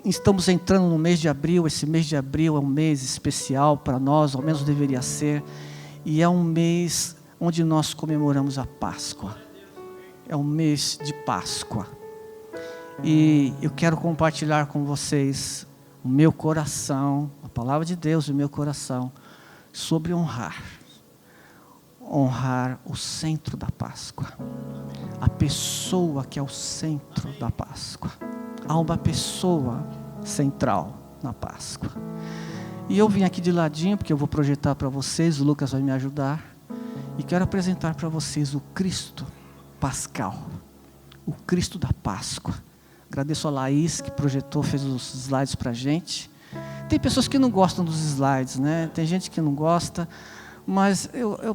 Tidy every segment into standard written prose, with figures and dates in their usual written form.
estamos entrando no mês de abril. Esse mês de abril é um mês especial para nós, ao menos deveria ser. E é um mês onde nós comemoramos a Páscoa. É um mês de Páscoa. E eu quero compartilhar com vocês o meu coração, a palavra de Deus, o meu coração, sobre honrar. Honrar o centro da Páscoa. A pessoa que é o centro da Páscoa. Há uma pessoa central na Páscoa. E eu vim aqui de ladinho, porque eu vou projetar para vocês, o Lucas vai me ajudar. E quero apresentar para vocês o Cristo Pascal. O Cristo da Páscoa. Agradeço a Laís que projetou, fez os slides para a gente. Tem pessoas que não gostam dos slides, né? Tem gente que não gosta. Mas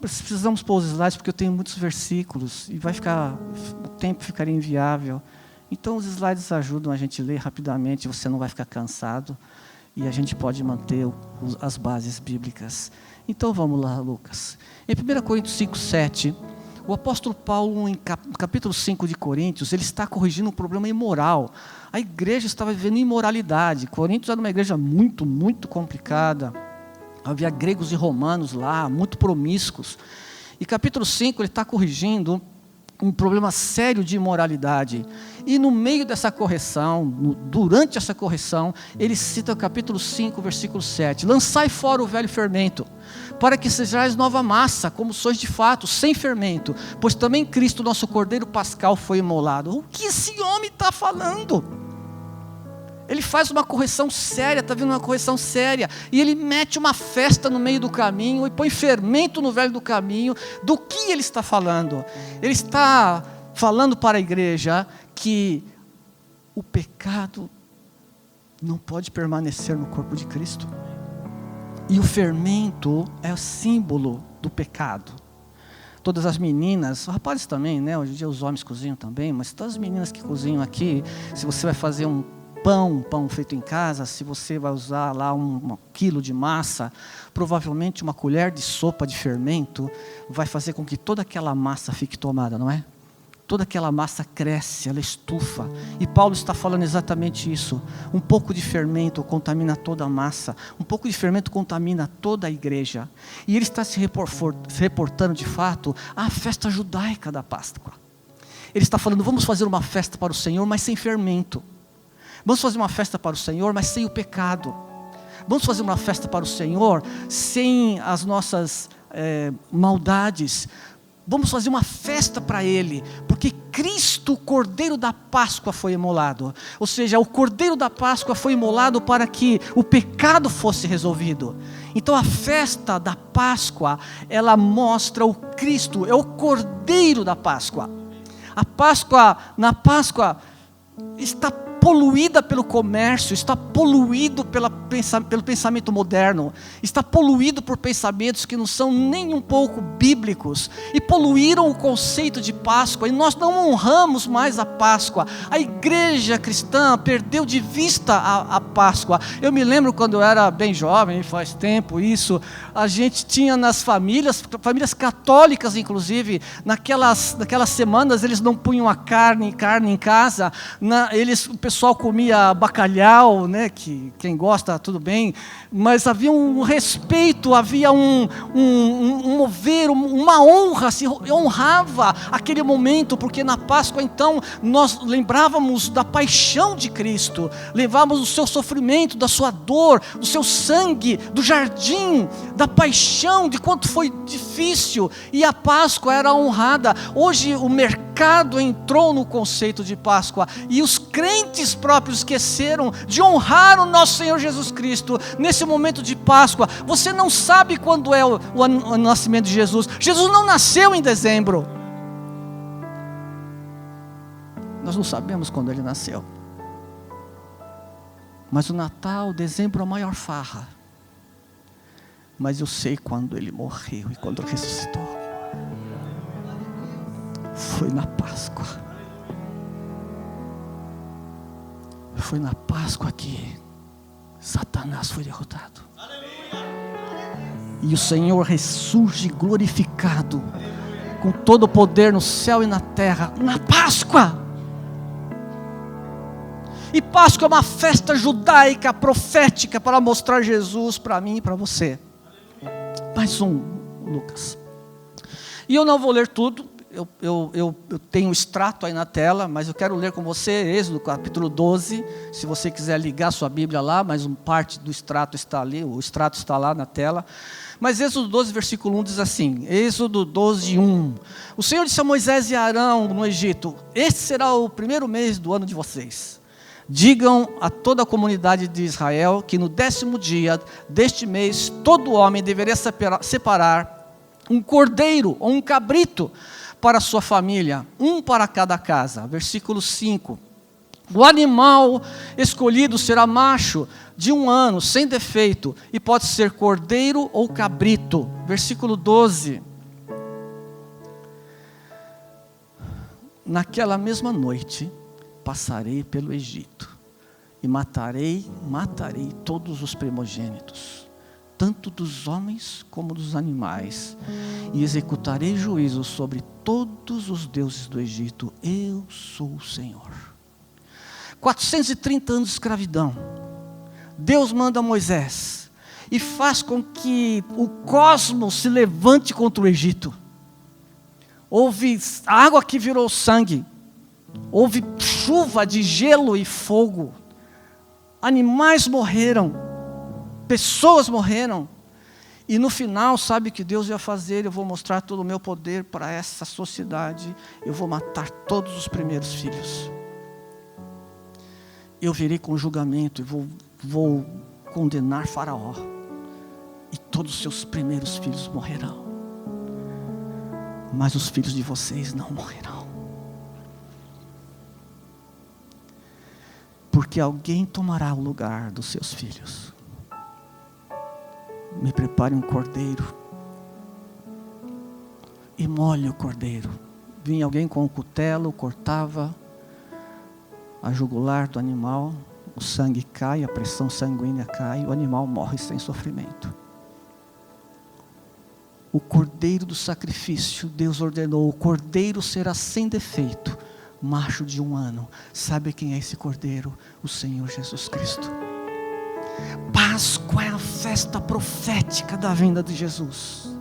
precisamos pôr os slides porque eu tenho muitos versículos. E o tempo ficaria inviável. Então os slides ajudam a gente a ler rapidamente. Você não vai ficar cansado. E a gente pode manter as bases bíblicas. Então vamos lá, Lucas. Em 1 Coríntios 5:7, o apóstolo Paulo, no capítulo 5 de Coríntios, ele está corrigindo um problema imoral. A igreja estava vivendo imoralidade. Coríntios era uma igreja muito, muito complicada. Havia gregos e romanos lá, muito promíscuos. E capítulo 5, ele está corrigindo um problema sério de imoralidade. E no meio dessa correção, durante essa correção, ele cita o capítulo 5, versículo 7. Lançai fora o velho fermento, para que sejais nova massa, como sois de fato, sem fermento. Pois também Cristo, nosso Cordeiro Pascal, foi imolado. O que esse homem está falando? Ele faz uma correção séria, está vindo uma correção séria. E ele mete uma festa no meio do caminho e põe fermento no velho do caminho. Do que ele está falando? Ele está falando para a igreja que o pecado não pode permanecer no corpo de Cristo. E o fermento é o símbolo do pecado. Todas as meninas, os rapazes também, né? Hoje em dia os homens cozinham também, mas todas as meninas que cozinham aqui, se você vai fazer um pão feito em casa, se você vai usar lá 1 quilo de massa, provavelmente uma colher de sopa de fermento vai fazer com que toda aquela massa fique tomada, não é? Toda aquela massa cresce, ela estufa. E Paulo está falando exatamente isso. Um pouco de fermento contamina toda a massa. Um pouco de fermento contamina toda a igreja. E ele está se reportando de fato à festa judaica da Páscoa. Ele está falando, vamos fazer uma festa para o Senhor, mas sem fermento. Vamos fazer uma festa para o Senhor, mas sem o pecado. Vamos fazer uma festa para o Senhor, sem as nossas maldades. Vamos fazer uma festa para Ele, porque Cristo, o Cordeiro da Páscoa, foi imolado. Ou seja, o Cordeiro da Páscoa foi imolado para que o pecado fosse resolvido. Então a festa da Páscoa, ela mostra o Cristo, é o Cordeiro da Páscoa. Na Páscoa está poluída pelo comércio, está poluído pelo pensamento moderno, está poluído por pensamentos que não são nem um pouco bíblicos, e poluíram o conceito de Páscoa, e nós não honramos mais a Páscoa. A igreja cristã perdeu de vista a Páscoa. Eu me lembro quando eu era bem jovem, faz tempo isso, a gente tinha nas famílias católicas inclusive, naquelas semanas eles não punham a carne em casa, o pessoal comia bacalhau, né? Que quem gosta, tudo bem, mas havia um respeito, havia um mover, uma honra, se honrava aquele momento, porque na Páscoa então nós lembrávamos da paixão de Cristo, lembrávamos do seu sofrimento, da sua dor, do seu sangue, do jardim, da paixão, de quanto foi difícil, e a Páscoa era honrada. Hoje o mercado entrou no conceito de Páscoa, e os crentes próprios esqueceram de honrar o nosso Senhor Jesus Cristo nesse momento de Páscoa. Você não sabe quando é o nascimento de Jesus. Jesus não nasceu em dezembro. Nós não sabemos quando ele nasceu. Mas o Natal, dezembro, é a maior farra. Mas eu sei quando ele morreu e quando ressuscitou. Foi na Páscoa. Foi na Páscoa que Satanás foi derrotado. E o Senhor ressurge glorificado, com todo o poder no céu e na terra, na Páscoa. E Páscoa é uma festa judaica, profética, para mostrar Jesus para mim e para você. Mais um, Lucas. E eu não vou ler tudo, eu tenho um extrato aí na tela, mas eu quero ler com você Êxodo capítulo 12, se você quiser ligar sua Bíblia lá, mas uma parte do extrato está ali, o extrato está lá na tela. Mas Êxodo 12, versículo 1 diz assim, Êxodo 12, 1. O Senhor disse a Moisés e Arão no Egito, este será o primeiro mês do ano de vocês. Digam a toda a comunidade de Israel que no 10º dia deste mês, todo homem deveria separar um cordeiro ou um cabrito para a sua família, um para cada casa. Versículo 5. O animal escolhido será macho de 1 ano, sem defeito, e pode ser cordeiro ou cabrito. Versículo 12. Naquela mesma noite, passarei pelo Egito, e matarei todos os primogênitos, tanto dos homens como dos animais, e executarei juízo sobre todos os deuses do Egito. Eu sou o Senhor. 430 anos de escravidão. Deus manda Moisés e faz com que o cosmos se levante contra o Egito. Houve água que virou sangue. Houve chuva de gelo e fogo. Animais morreram. Pessoas morreram. E no final, sabe o que Deus ia fazer? Eu vou mostrar todo o meu poder para essa sociedade. Eu vou matar todos os primeiros filhos. Eu virei com julgamento e vou condenar Faraó. E todos os seus primeiros filhos morrerão. Mas os filhos de vocês não morrerão. Porque alguém tomará o lugar dos seus filhos. Me prepare um cordeiro. E molhe o cordeiro. Vinha alguém com um cutelo, cortava a jugular do animal, o sangue cai, a pressão sanguínea cai, o animal morre sem sofrimento. O cordeiro do sacrifício, Deus ordenou, o cordeiro será sem defeito, macho de 1 ano. Sabe quem é esse cordeiro? O Senhor Jesus Cristo. Páscoa é a festa profética da vinda de Jesus.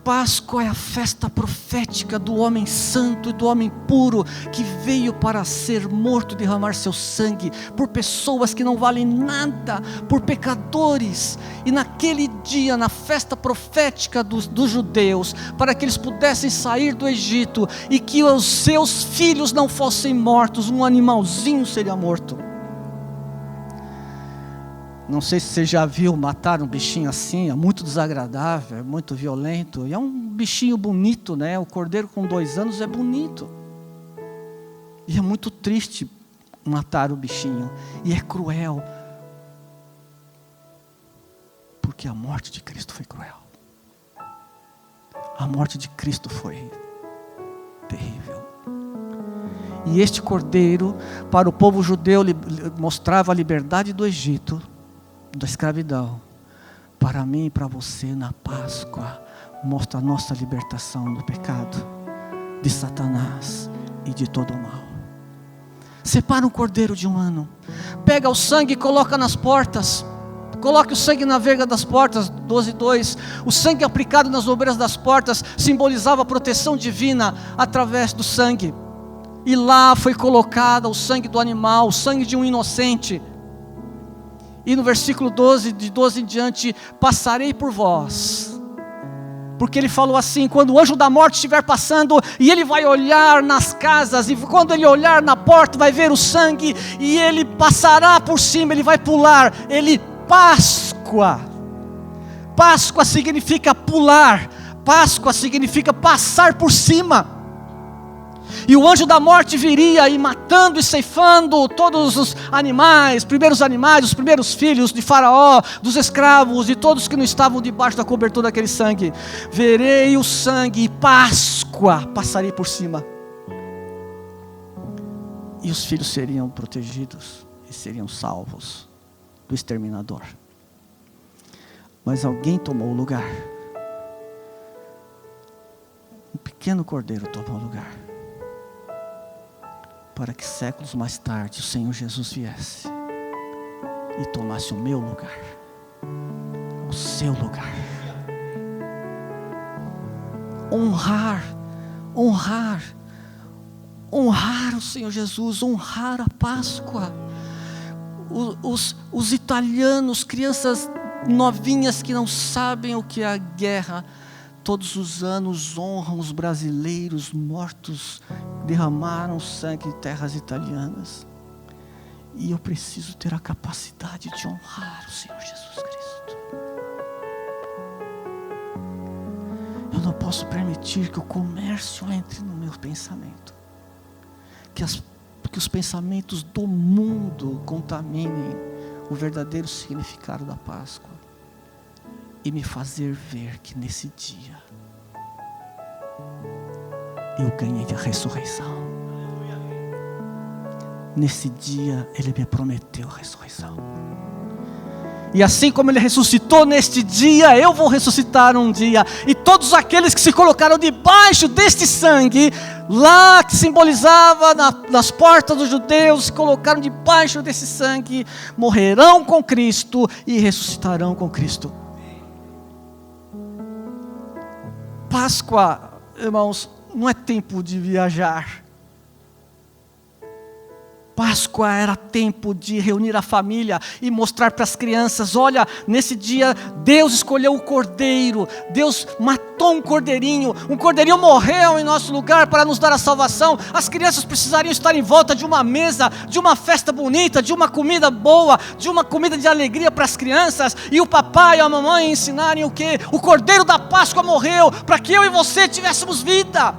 Páscoa é a festa profética do homem santo e do homem puro, que veio para ser morto e derramar seu sangue, por pessoas que não valem nada, por pecadores. E naquele dia, na festa profética dos judeus, para que eles pudessem sair do Egito, e que os seus filhos não fossem mortos, um animalzinho seria morto. Não sei se você já viu matar um bichinho assim, é muito desagradável, é muito violento. E é um bichinho bonito, né? O cordeiro com 2 anos é bonito. E é muito triste matar o bichinho. E é cruel. Porque a morte de Cristo foi cruel. A morte de Cristo foi terrível. E este cordeiro, para o povo judeu, mostrava a liberdade do Egito, da escravidão. Para mim e para você, na Páscoa, mostra a nossa libertação do pecado, de Satanás e de todo o mal. Separa um cordeiro de 1 ano, pega o sangue e coloca nas portas. Coloque o sangue na verga das portas, 12:2. O sangue aplicado nas ombreiras das portas simbolizava a proteção divina através do sangue. E lá foi colocado o sangue do animal, o sangue de um inocente. E no versículo 12, de 12 em diante, passarei por vós. Porque ele falou assim, quando o anjo da morte estiver passando, e ele vai olhar nas casas, e quando ele olhar na porta, vai ver o sangue, e ele passará por cima, ele vai pular. Páscoa. Páscoa significa pular. Páscoa significa passar por cima. E o anjo da morte viria e matando e ceifando todos os animais, os primeiros filhos de Faraó, dos escravos, de todos que não estavam debaixo da cobertura daquele sangue. Verei o sangue e Páscoa, passarei por cima. E os filhos seriam protegidos e seriam salvos do exterminador. Mas alguém tomou o lugar. Um pequeno cordeiro tomou o lugar. para que séculos mais tarde o Senhor Jesus viesse e tomasse o meu lugar, o seu lugar. Honrar o Senhor Jesus, honrar a Páscoa. Os italianos, crianças novinhas que não sabem o que é a guerra, todos os anos honram os brasileiros mortos, derramaram sangue em terras italianas. E eu preciso ter a capacidade de honrar o Senhor Jesus Cristo. Eu não posso permitir que o comércio entre no meu pensamento, que os pensamentos do mundo contaminem o verdadeiro significado da Páscoa e me fazer ver que nesse dia eu ganhei a ressurreição. Nesse dia Ele me prometeu a ressurreição. E assim como Ele ressuscitou neste dia, eu vou ressuscitar um dia. E todos aqueles que se colocaram debaixo deste sangue, lá que simbolizava nas portas dos judeus, se colocaram debaixo desse sangue, morrerão com Cristo e ressuscitarão com Cristo. Páscoa, irmãos, não é tempo de viajar. Páscoa era tempo de reunir a família e mostrar para as crianças: olha, nesse dia Deus escolheu o cordeiro, Deus matou um cordeirinho morreu em nosso lugar para nos dar a salvação. As crianças precisariam estar em volta de uma mesa, de uma festa bonita, de uma comida boa, de uma comida de alegria para as crianças, e o papai e a mamãe ensinarem o quê? O cordeiro da Páscoa morreu para que eu e você tivéssemos vida.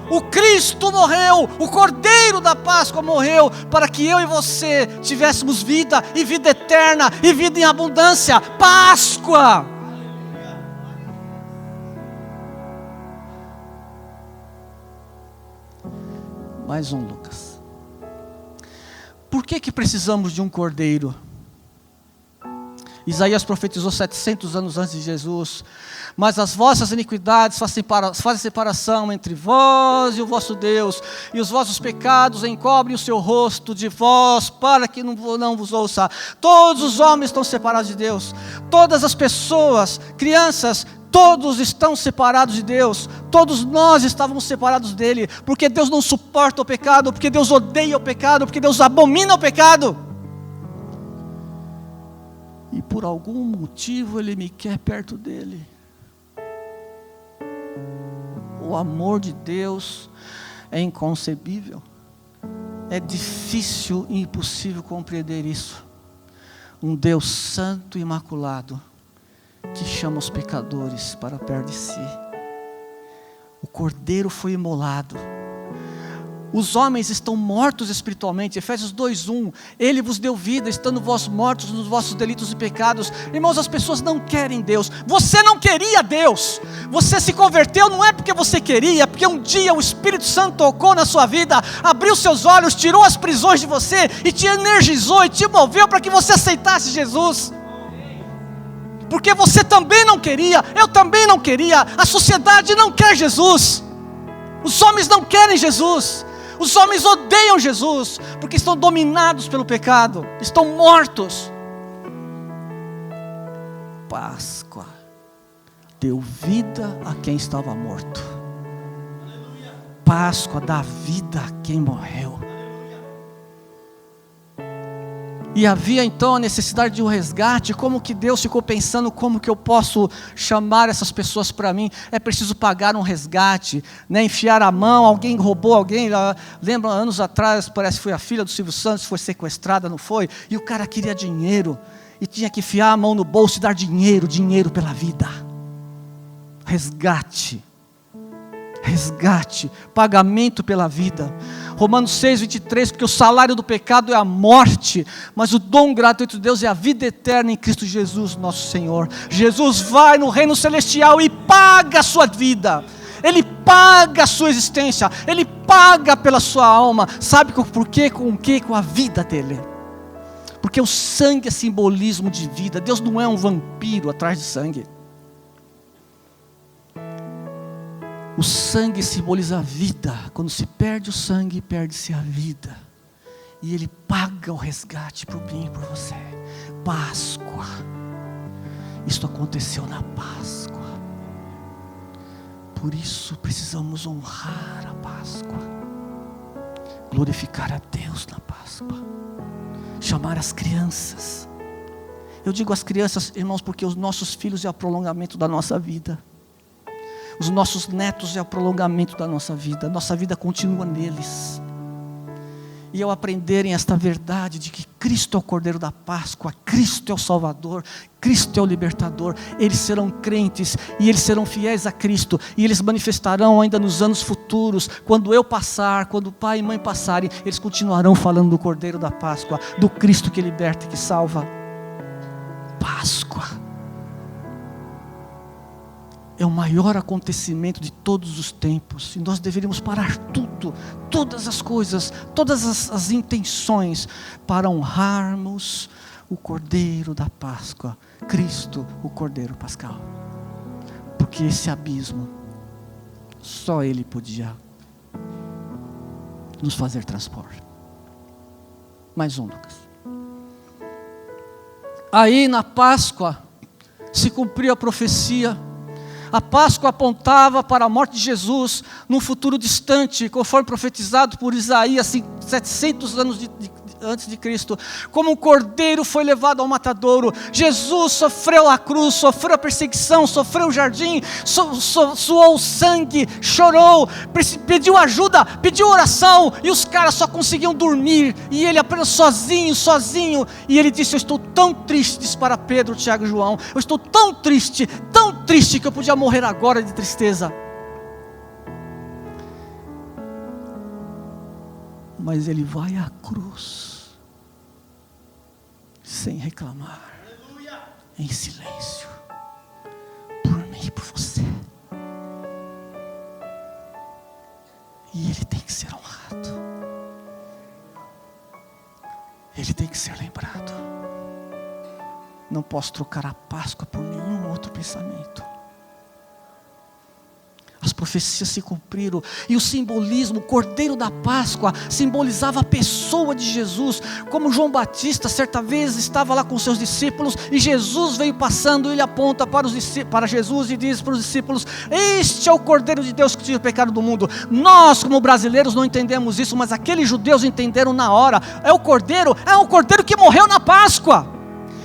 O Cristo morreu, o Cordeiro da Páscoa morreu para que eu e você tivéssemos vida e vida eterna e vida em abundância. Páscoa! Mais um, Lucas. Por que precisamos de um cordeiro? Isaías profetizou 700 anos antes de Jesus: mas as vossas iniquidades fazem separação entre vós e o vosso Deus, e os vossos pecados encobrem o seu rosto de vós, para que não vos ouça. Todos os homens estão separados de Deus, todas as pessoas, crianças, todos estão separados de Deus. Todos nós estávamos separados dele, porque Deus não suporta o pecado, porque Deus odeia o pecado, porque Deus abomina o pecado. E por algum motivo Ele me quer perto dele. O amor de Deus é inconcebível. É difícil e impossível compreender isso. Um Deus santo e imaculado, que chama os pecadores para perto de si. O Cordeiro foi imolado. Os homens estão mortos espiritualmente. Efésios 2:1. Ele vos deu vida, estando vós mortos nos vossos delitos e pecados. Irmãos, as pessoas não querem Deus. Você não queria Deus. Você se converteu não é porque você queria, é porque um dia o Espírito Santo tocou na sua vida, abriu seus olhos, tirou as prisões de você e te energizou e te moveu para que você aceitasse Jesus. Porque você também não queria, eu também não queria. A sociedade não quer Jesus. Os homens não querem Jesus. Os homens odeiam Jesus, porque estão dominados pelo pecado, estão mortos. Páscoa deu vida a quem estava morto. Páscoa dá vida a quem morreu. E havia então a necessidade de um resgate. Como que Deus ficou pensando, como que eu posso chamar essas pessoas para mim? É preciso pagar um resgate, né? Enfiar a mão, alguém roubou alguém. Lembra, anos atrás, parece que foi a filha do Silvio Santos, foi sequestrada, não foi? E o cara queria dinheiro, e tinha que enfiar a mão no bolso e dar dinheiro pela vida. Resgate, pagamento pela vida. Romanos 6:23, porque o salário do pecado é a morte, mas o dom gratuito de Deus é a vida eterna em Cristo Jesus, nosso Senhor. Jesus vai no reino celestial e paga a sua vida, Ele paga a sua existência, Ele paga pela sua alma. Sabe por quê? Com o quê? Com a vida dele. Porque o sangue é simbolismo de vida. Deus não é um vampiro atrás de sangue. O sangue simboliza a vida. Quando se perde o sangue, perde-se a vida. E Ele paga o resgate por mim e por você. Páscoa. Isto aconteceu na Páscoa. Por isso precisamos honrar a Páscoa. Glorificar a Deus na Páscoa. Chamar as crianças. Eu digo as crianças, irmãos, porque os nossos filhos é o prolongamento da nossa vida. Os nossos netos é o prolongamento da nossa vida. Nossa vida continua neles. E ao aprenderem esta verdade de que Cristo é o Cordeiro da Páscoa, Cristo é o Salvador, Cristo é o Libertador, eles serão crentes e eles serão fiéis a Cristo. E eles manifestarão ainda nos anos futuros, quando eu passar, quando o pai e mãe passarem, eles continuarão falando do Cordeiro da Páscoa, do Cristo que liberta e que salva. Páscoa é o maior acontecimento de todos os tempos, e nós deveríamos parar tudo, todas as coisas, todas as intenções, para honrarmos o Cordeiro da Páscoa, Cristo, o Cordeiro Pascal, porque esse abismo, só Ele podia nos fazer transpor. Mais um, Lucas. Aí na Páscoa, se cumpriu a profecia. A Páscoa apontava para a morte de Jesus num futuro distante, conforme profetizado por Isaías 700 anos antes de Cristo. Como um cordeiro foi levado ao matadouro, Jesus sofreu a cruz, sofreu a perseguição, sofreu o jardim, suou sangue, chorou, pediu ajuda, pediu oração, e os caras só conseguiam dormir, e ele apenas sozinho, e ele disse: eu estou tão triste, disse para Pedro, Tiago e João, eu estou tão triste que eu podia morrer agora de tristeza. Mas ele vai à cruz, sem reclamar, em silêncio, por mim e por você. E ele tem que ser honrado, ele tem que ser lembrado. Não posso trocar a Páscoa por nenhum outro pensamento. As profecias se cumpriram, e o simbolismo, o Cordeiro da Páscoa, simbolizava a pessoa de Jesus. Como João Batista, certa vez, estava lá com seus discípulos, e Jesus veio passando, e ele aponta para Jesus e diz para os discípulos: este é o Cordeiro de Deus que tira o pecado do mundo. Nós, como brasileiros, não entendemos isso, mas aqueles judeus entenderam na hora. É o Cordeiro que morreu na Páscoa.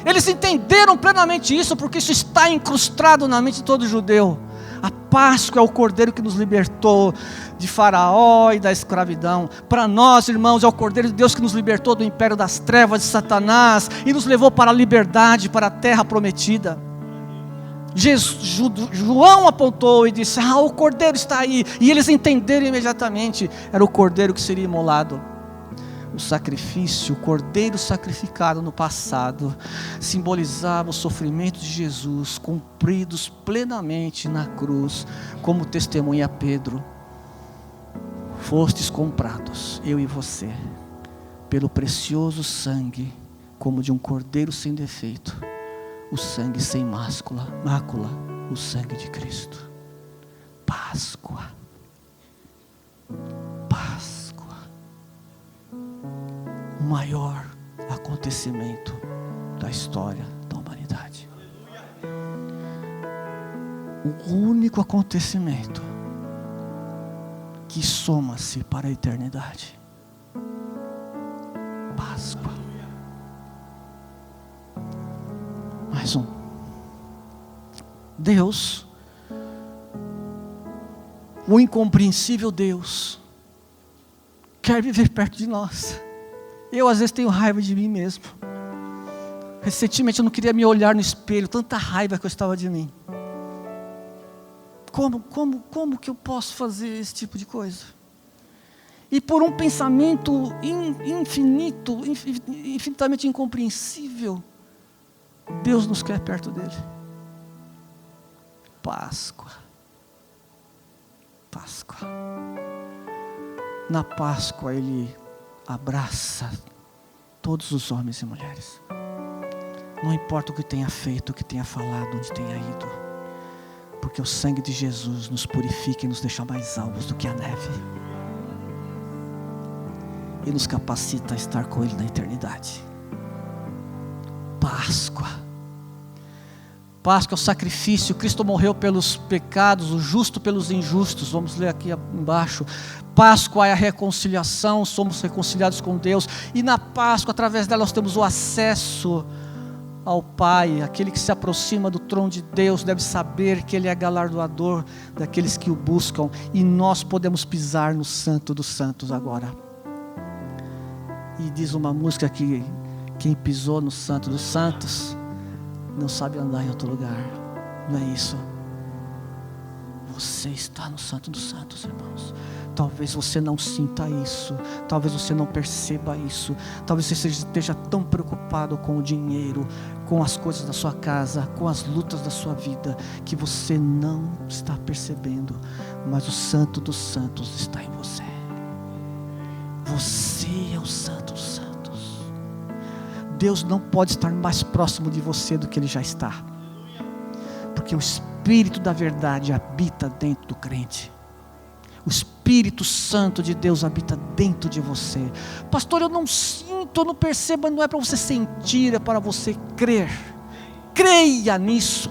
Eles entenderam plenamente isso, porque isso está incrustado na mente de todo judeu. A Páscoa é o Cordeiro que nos libertou de Faraó e da escravidão. Para nós, irmãos, é o Cordeiro de Deus que nos libertou do império das trevas de Satanás e nos levou para a liberdade, para a terra prometida. João apontou e disse: o Cordeiro está aí. E eles entenderam imediatamente, era o Cordeiro que seria imolado. O sacrifício, o Cordeiro sacrificado no passado, simbolizava o sofrimento de Jesus, cumpridos plenamente na cruz, como testemunha Pedro: fostes comprados, eu e você, pelo precioso sangue, como de um cordeiro sem defeito, o sangue sem mácula, o sangue de Cristo. Páscoa. O maior acontecimento da história da humanidade. O único acontecimento que soma-se para a eternidade. Páscoa. Mais um. Deus, o incompreensível Deus, quer viver perto de nós. Eu às vezes tenho raiva de mim mesmo. Recentemente eu não queria me olhar no espelho, tanta raiva que eu estava de mim. Como que eu posso fazer esse tipo de coisa? E por um pensamento infinitamente incompreensível, Deus nos quer perto dele. Páscoa. Na Páscoa Ele abraça todos os homens e mulheres. Não importa o que tenha feito, o que tenha falado, onde tenha ido, Porque o sangue de Jesus nos purifica e nos deixa mais alvos do que a neve. E nos capacita a estar com Ele na eternidade. Páscoa. Páscoa é o sacrifício. Cristo morreu pelos pecados, o justo pelos injustos. Vamos ler aqui embaixo. Páscoa é a reconciliação, somos reconciliados com Deus. E na Páscoa, através dela, nós temos o acesso ao Pai. Aquele que se aproxima do trono de Deus deve saber que Ele é galardoador daqueles que o buscam. E nós podemos pisar no Santo dos Santos agora. E diz uma música que quem pisou no Santo dos Santos não sabe andar em outro lugar. Não é isso? Você está no Santo dos Santos, irmãos. Talvez você não sinta isso, talvez você não perceba isso, talvez você esteja tão preocupado com o dinheiro, com as coisas da sua casa, com as lutas da sua vida, que você não está percebendo, mas o Santo dos Santos está em você. Você é o Santo dos Santos. Deus não pode estar mais próximo de você do que Ele já está, porque o Espírito da verdade habita dentro do crente. O Espírito Santo de Deus habita dentro de você. Pastor, eu não sinto, eu não percebo. Não é para você sentir, é para você crer. Creia nisso.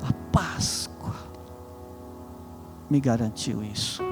A Páscoa me garantiu isso.